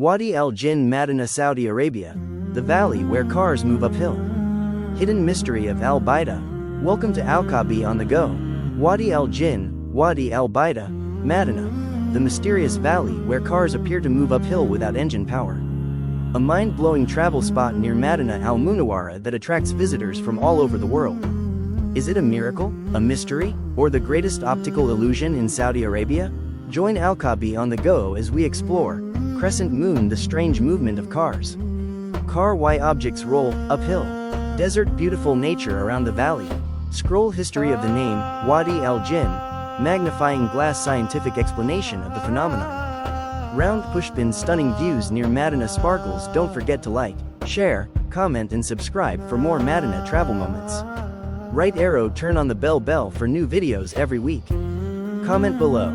Wadi Al-Jinn Madinah, Saudi Arabia, the valley where cars move uphill. Hidden mystery of Al-Baidha. Welcome to Alqabi On The Go. Wadi Al-Jinn, Wadi Al-Baidha, Madinah, the mysterious valley where cars appear to move uphill without engine power. A mind-blowing travel spot near Madinah Al-Munawwarah that attracts visitors from all over the world. Is it a miracle, a mystery, or the greatest optical illusion in Saudi Arabia? Join Alqabi On The Go as we explore Crescent Moon, the strange movement of cars. Car why objects roll uphill. Desert, beautiful nature around the valley. Scroll history of the name, Wadi Al-Jinn, magnifying glass scientific explanation of the phenomenon. Round pushpin, stunning views near Madinah sparkles. Don't forget to like, share, comment and subscribe for more Madinah travel moments. Right arrow, turn on the bell for new videos every week. Comment below.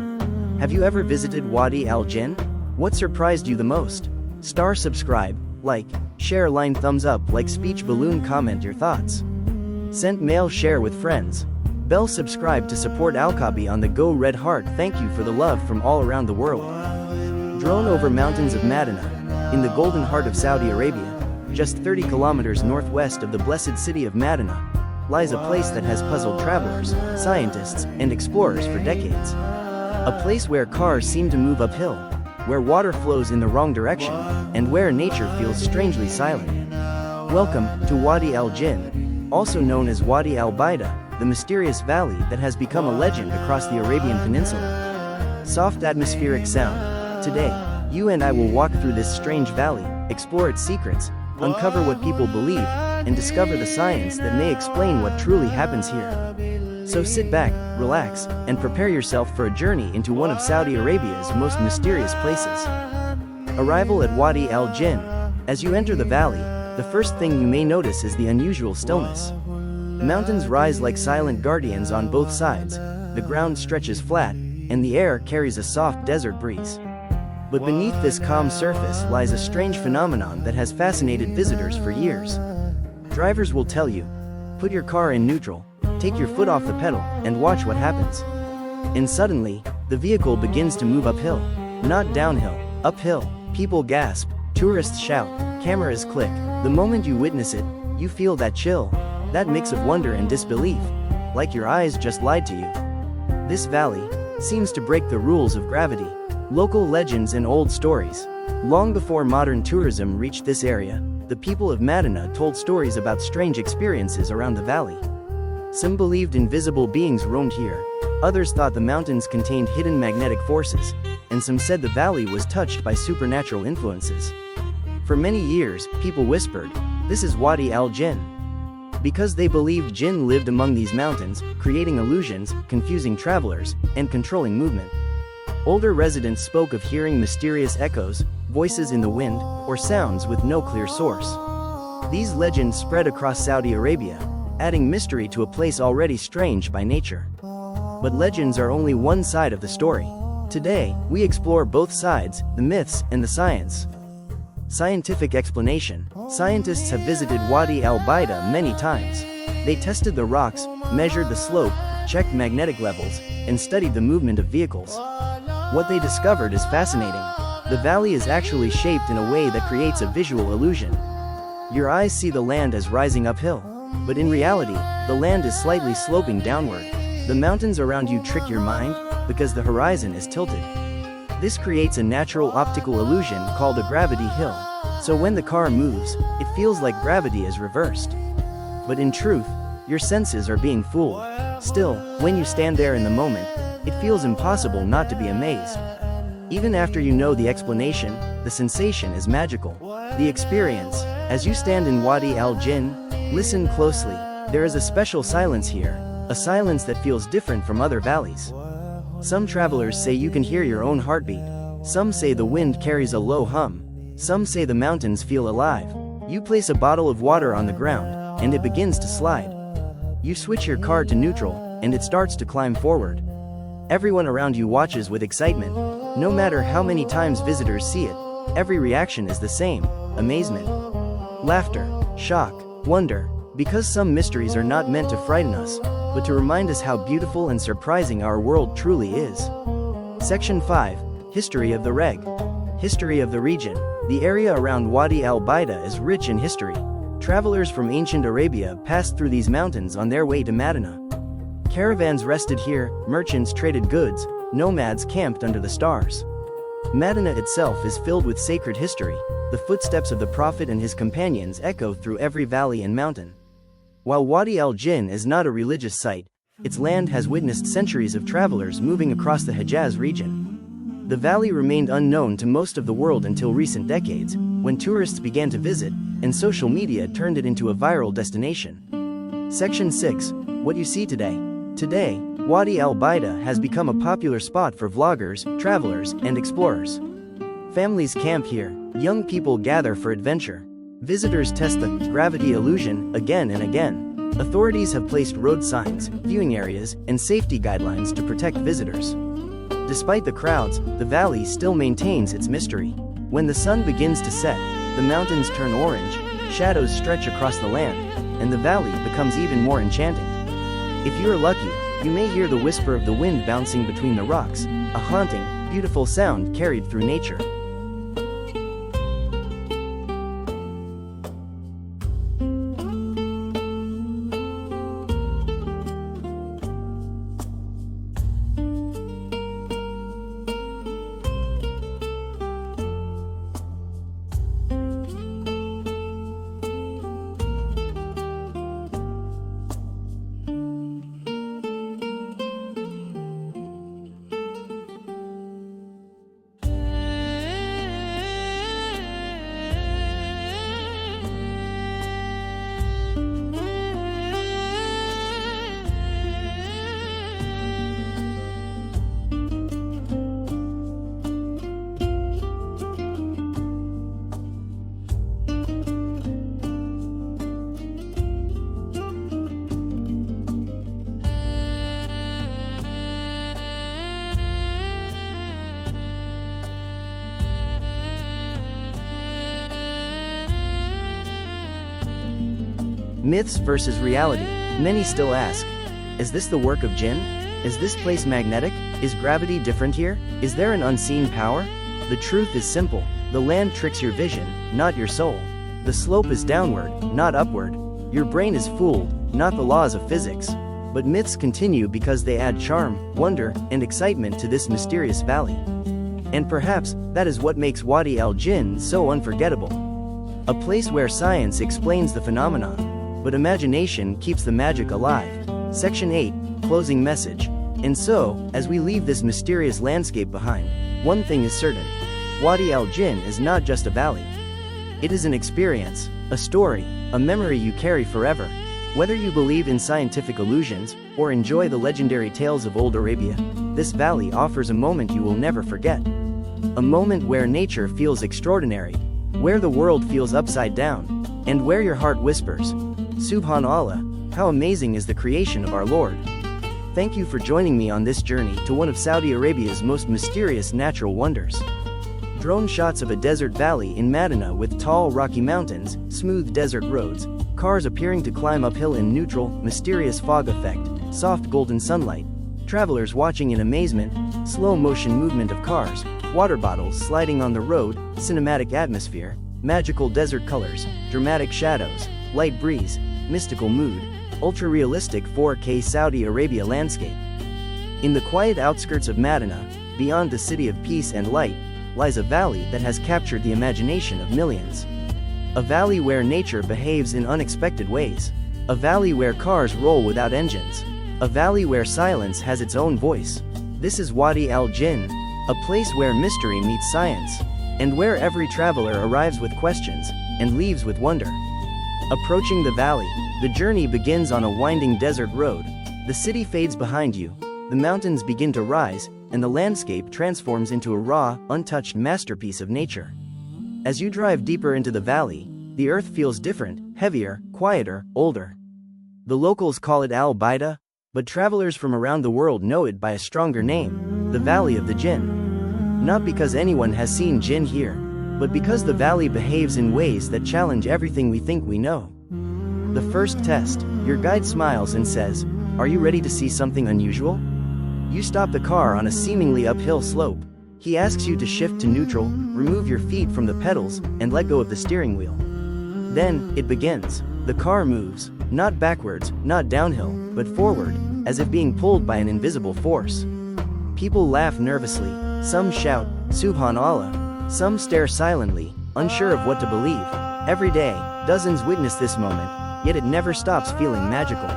Have you ever visited Wadi Al-Jinn? What surprised you the most? Star, subscribe, like, share, line, thumbs up, like, speech, balloon, comment your thoughts. Sent mail, share with friends. Bell, subscribe to support Alqabi On The Go. Red heart, thank you for the love from all around the world. Drone over mountains of Madinah, in the golden heart of Saudi Arabia, just 30 kilometers northwest of the blessed city of Madinah, lies a place that has puzzled travelers, scientists, and explorers for decades. A place where cars seem to move uphill, where water flows in the wrong direction, and where nature feels strangely silent. Welcome to Wadi Al-Jinn, also known as Wadi Al-Baidha, the mysterious valley that has become a legend across the Arabian Peninsula. Soft atmospheric sound. Today, you and I will walk through this strange valley, explore its secrets, uncover what people believe, and discover the science that may explain what truly happens here. So sit back, relax, and prepare yourself for a journey into one of Saudi Arabia's most mysterious places. Arrival at Wadi Al-Jinn. As you enter the valley, the first thing you may notice is the unusual stillness. Mountains rise like silent guardians on both sides, the ground stretches flat, and the air carries a soft desert breeze. But beneath this calm surface lies a strange phenomenon that has fascinated visitors for years. Drivers will tell you, put your car in neutral, take your foot off the pedal, and watch what happens. And suddenly, the vehicle begins to move uphill. Not downhill, uphill. People gasp, tourists shout, cameras click. The moment you witness it, you feel that chill, that mix of wonder and disbelief, like your eyes just lied to you. This valley seems to break the rules of gravity. Local legends and old stories. Long before modern tourism reached this area, the people of Madinah told stories about strange experiences around the valley. Some believed invisible beings roamed here, others thought the mountains contained hidden magnetic forces, and some said the valley was touched by supernatural influences. For many years, people whispered, "This is Wadi Al-Jinn," because they believed jinn lived among these mountains, creating illusions, confusing travelers, and controlling movement. Older residents spoke of hearing mysterious echoes, voices in the wind, or sounds with no clear source. These legends spread across Saudi Arabia, adding mystery to a place already strange by nature. But legends are only one side of the story. Today, we explore both sides, the myths and the science. Scientific explanation. Scientists have visited Wadi Al-Baidha many times. They tested the rocks, measured the slope, checked magnetic levels, and studied the movement of vehicles. What they discovered is fascinating. The valley is actually shaped in a way that creates a visual illusion. Your eyes see the land as rising uphill, but in reality, the land is slightly sloping downward. The mountains around you trick your mind, because the horizon is tilted. This creates a natural optical illusion called a gravity hill. So when the car moves, it feels like gravity is reversed. But in truth, your senses are being fooled. Still, when you stand there in the moment, it feels impossible not to be amazed. Even after you know the explanation, the sensation is magical. The experience, as you stand in Wadi Al-Jinn, listen closely. There is a special silence here, a silence that feels different from other valleys. Some travelers say you can hear your own heartbeat. Some say the wind carries a low hum. Some say the mountains feel alive. You place a bottle of water on the ground, and it begins to slide. You switch your car to neutral, and it starts to climb forward. Everyone around you watches with excitement. No matter how many times visitors see it, every reaction is the same: amazement, laughter, shock, wonder, because some mysteries are not meant to frighten us, but to remind us how beautiful and surprising our world truly is. Section 5. History of the Reg. History of the region. The area around Wadi Al-Baidha is rich in history. Travelers from ancient Arabia passed through these mountains on their way to Madinah. Caravans rested here, merchants traded goods, nomads camped under the stars. Madinah itself is filled with sacred history. The footsteps of the Prophet and his companions echo through every valley and mountain. While Wadi Al-Jinn is not a religious site, its land has witnessed centuries of travelers moving across the Hejaz region. The valley remained unknown to most of the world until recent decades, when tourists began to visit, and social media turned it into a viral destination. Section 6. What you see today. Today, Wadi Al-Baidha has become a popular spot for vloggers, travelers, and explorers. Families camp here, young people gather for adventure. Visitors test the gravity illusion again and again. Authorities have placed road signs, viewing areas, and safety guidelines to protect visitors. Despite the crowds, the valley still maintains its mystery. When the sun begins to set, the mountains turn orange, shadows stretch across the land, and the valley becomes even more enchanting. If you're lucky, you may hear the whisper of the wind bouncing between the rocks, a haunting, beautiful sound carried through nature. Myths versus reality. Many still ask, is this the work of jinn? Is this place magnetic? Is gravity different here? Is there an unseen power? The truth is simple. The land tricks your vision, not your soul. The slope is downward, not upward. Your brain is fooled, not the laws of physics. But myths continue because they add charm, wonder, and excitement to this mysterious valley. And perhaps, that is what makes Wadi Al-Jinn so unforgettable. A place where science explains the phenomenon, but imagination keeps the magic alive. Section 8, Closing Message. And so, as we leave this mysterious landscape behind, one thing is certain. Wadi Al-Jinn is not just a valley. It is an experience, a story, a memory you carry forever. Whether you believe in scientific illusions, or enjoy the legendary tales of old Arabia, this valley offers a moment you will never forget. A moment where nature feels extraordinary, where the world feels upside down, and where your heart whispers, Subhanallah, how amazing is the creation of our Lord. Thank you for joining me on this journey to one of Saudi Arabia's most mysterious natural wonders. Drone shots of a desert valley in Madinah with tall rocky mountains, smooth desert roads, cars appearing to climb uphill in neutral, mysterious fog effect, soft golden sunlight, travelers watching in amazement, slow motion movement of cars, water bottles sliding on the road, cinematic atmosphere, magical desert colors, dramatic shadows, light breeze, mystical mood, ultra-realistic 4K Saudi Arabia landscape. In the quiet outskirts of Madinah, beyond the city of peace and light, lies a valley that has captured the imagination of millions. A valley where nature behaves in unexpected ways. A valley where cars roll without engines. A valley where silence has its own voice. This is Wadi Al-Jinn, a place where mystery meets science, and where every traveler arrives with questions, and leaves with wonder. Approaching the valley, the journey begins on a winding desert road. The city fades behind you, the mountains begin to rise, and the landscape transforms into a raw, untouched masterpiece of nature. As you drive deeper into the valley, the earth feels different, heavier, quieter, older. The locals call it Al-Baidha, but travelers from around the world know it by a stronger name, the Valley of the Jinn. Not because anyone has seen jinn here, but because the valley behaves in ways that challenge everything we think we know. The first test, your guide smiles and says, "Are you ready to see something unusual?" You stop the car on a seemingly uphill slope. He asks you to shift to neutral, remove your feet from the pedals, and let go of the steering wheel. Then, it begins. The car moves, not backwards, not downhill, but forward, as if being pulled by an invisible force. People laugh nervously, some shout, Subhanallah, some stare silently, unsure of what to believe. Every day, dozens witness this moment, yet it never stops feeling magical.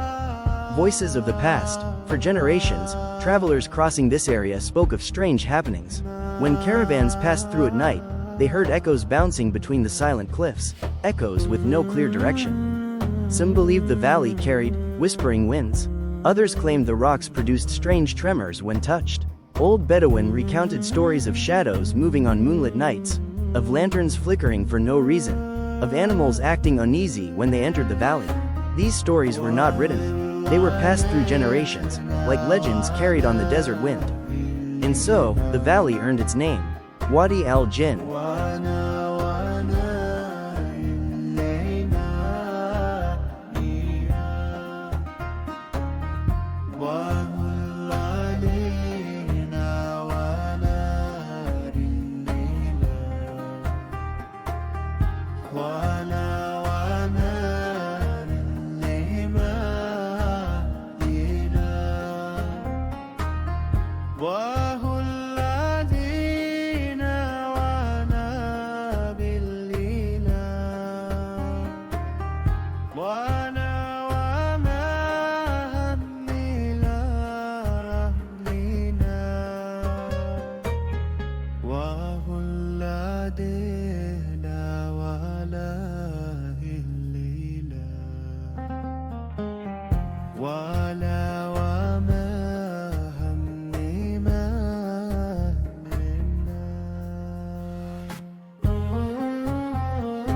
Voices of the past. For generations, travelers crossing this area spoke of strange happenings. When caravans passed through at night, they heard echoes bouncing between the silent cliffs, echoes with no clear direction. Some believed the valley carried whispering winds. Others claimed the rocks produced strange tremors when touched. Old Bedouin recounted stories of shadows moving on moonlit nights, of lanterns flickering for no reason, of animals acting uneasy when they entered the valley. These stories were not written. They were passed through generations, like legends carried on the desert wind. And so, the valley earned its name, Wadi Al-Jinn.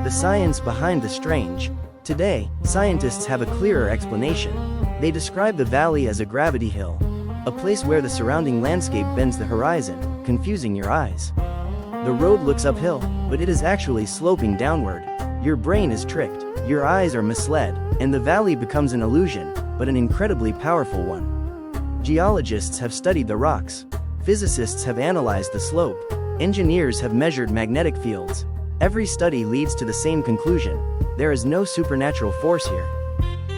The science behind the strange. Today, scientists have a clearer explanation. They describe the valley as a gravity hill, a place where the surrounding landscape bends the horizon, confusing your eyes. The road looks uphill, but it is actually sloping downward. Your brain is tricked, your eyes are misled, and the valley becomes an illusion, but an incredibly powerful one. Geologists have studied the rocks. Physicists have analyzed the slope. Engineers have measured magnetic fields. Every study leads to the same conclusion: there is no supernatural force here.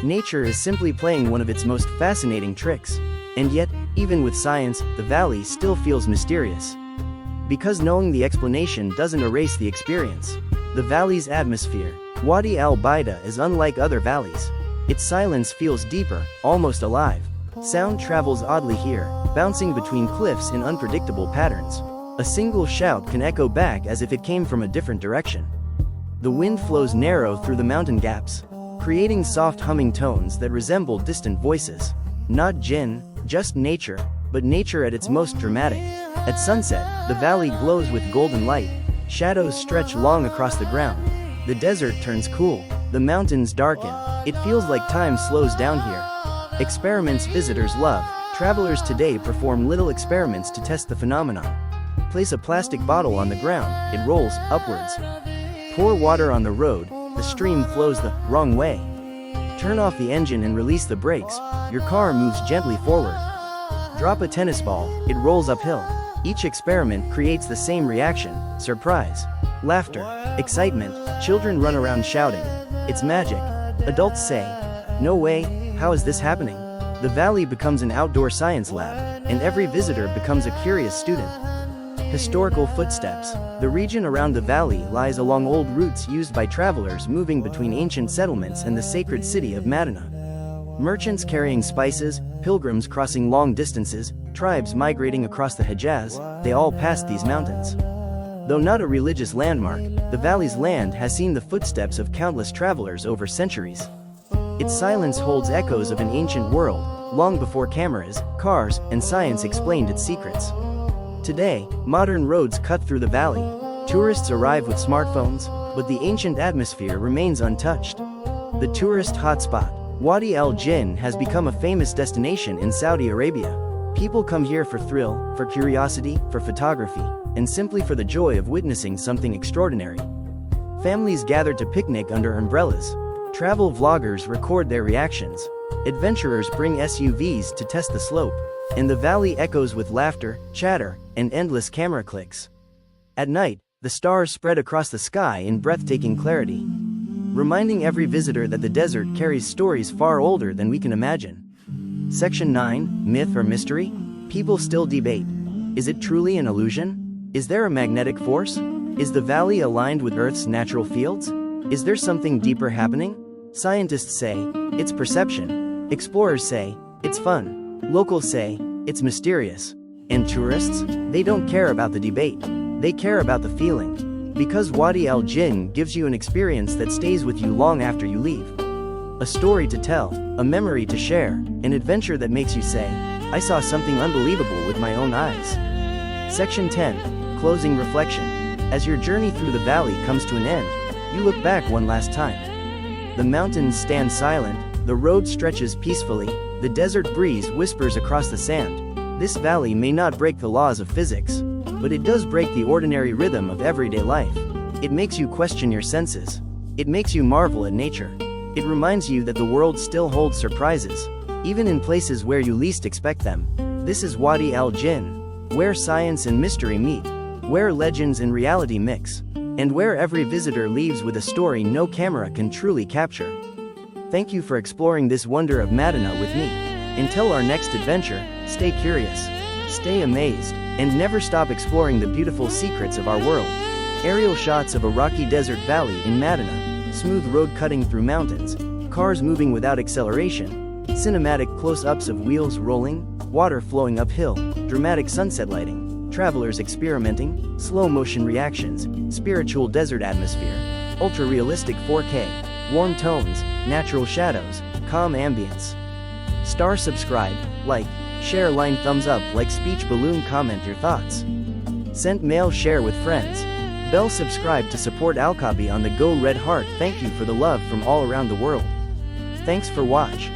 Nature is simply playing one of its most fascinating tricks. And yet, even with science, the valley still feels mysterious. Because knowing the explanation doesn't erase the experience. The valley's atmosphere. Wadi Al-Baidha is unlike other valleys. Its silence feels deeper, almost alive. Sound travels oddly here, bouncing between cliffs in unpredictable patterns. A single shout can echo back as if it came from a different direction. The wind flows narrow through the mountain gaps, creating soft humming tones that resemble distant voices. Not jinn, just nature, but nature at its most dramatic. At sunset, the valley glows with golden light. Shadows stretch long across the ground. The desert turns cool. The mountains darken. It feels like time slows down here. Experiments visitors love. Travelers today perform little experiments to test the phenomenon. Place a plastic bottle on the ground, it rolls upwards. Pour water on the road, the stream flows the wrong way. Turn off the engine and release the brakes, your car moves gently forward. Drop a tennis ball, it rolls uphill. Each experiment creates the same reaction: surprise, laughter, excitement. Children run around shouting, "It's magic." Adults say, "No way, how is this happening?" The valley becomes an outdoor science lab, and every visitor becomes a curious student. Historical footsteps. The region around the valley lies along old routes used by travelers moving between ancient settlements and the sacred city of Madinah. Merchants carrying spices, pilgrims crossing long distances, tribes migrating across the Hejaz, they all passed these mountains. Though not a religious landmark, the valley's land has seen the footsteps of countless travelers over centuries. Its silence holds echoes of an ancient world, long before cameras, cars, and science explained its secrets. Today, modern roads cut through the valley. Tourists arrive with smartphones, but the ancient atmosphere remains untouched. The tourist hotspot. Wadi Al-Jinn has become a famous destination in Saudi Arabia. People come here for thrill, for curiosity, for photography, and simply for the joy of witnessing something extraordinary. Families gather to picnic under umbrellas. Travel vloggers record their reactions. Adventurers bring SUVs to test the slope, and the valley echoes with laughter, chatter, and endless camera clicks. At night, the stars spread across the sky in breathtaking clarity, reminding every visitor that the desert carries stories far older than we can imagine. Section 9, Myth or Mystery? People still debate. Is it truly an illusion? Is there a magnetic force? Is the valley aligned with Earth's natural fields? Is there something deeper happening? Scientists say, it's perception. Explorers say, it's fun. Locals say, it's mysterious. And tourists? They don't care about the debate. They care about the feeling. Because Wadi Al-Jinn gives you an experience that stays with you long after you leave. A story to tell, a memory to share, an adventure that makes you say, I saw something unbelievable with my own eyes. Section 10, Closing Reflection. As your journey through the valley comes to an end, you look back one last time. The mountains stand silent, the road stretches peacefully, the desert breeze whispers across the sand. This valley may not break the laws of physics, but it does break the ordinary rhythm of everyday life. It makes you question your senses. It makes you marvel at nature. It reminds you that the world still holds surprises, even in places where you least expect them. This is Wadi Al-Jinn, where science and mystery meet, where legends and reality mix, and where every visitor leaves with a story no camera can truly capture. Thank you for exploring this wonder of Madinah with me. Until our next adventure, stay curious, stay amazed, and never stop exploring the beautiful secrets of our world. Aerial shots of a rocky desert valley in Madinah, smooth road cutting through mountains, cars moving without acceleration, cinematic close-ups of wheels rolling, water flowing uphill, dramatic sunset lighting, travelers experimenting, slow-motion reactions, spiritual desert atmosphere, ultra-realistic 4K, warm tones, natural shadows, calm ambience. Star subscribe, like, share line thumbs up like speech balloon comment your thoughts. Sent mail share with friends. Bell subscribe to support Alqabi on the Go red heart. Thank you for the love from all around the world. Thanks for watch.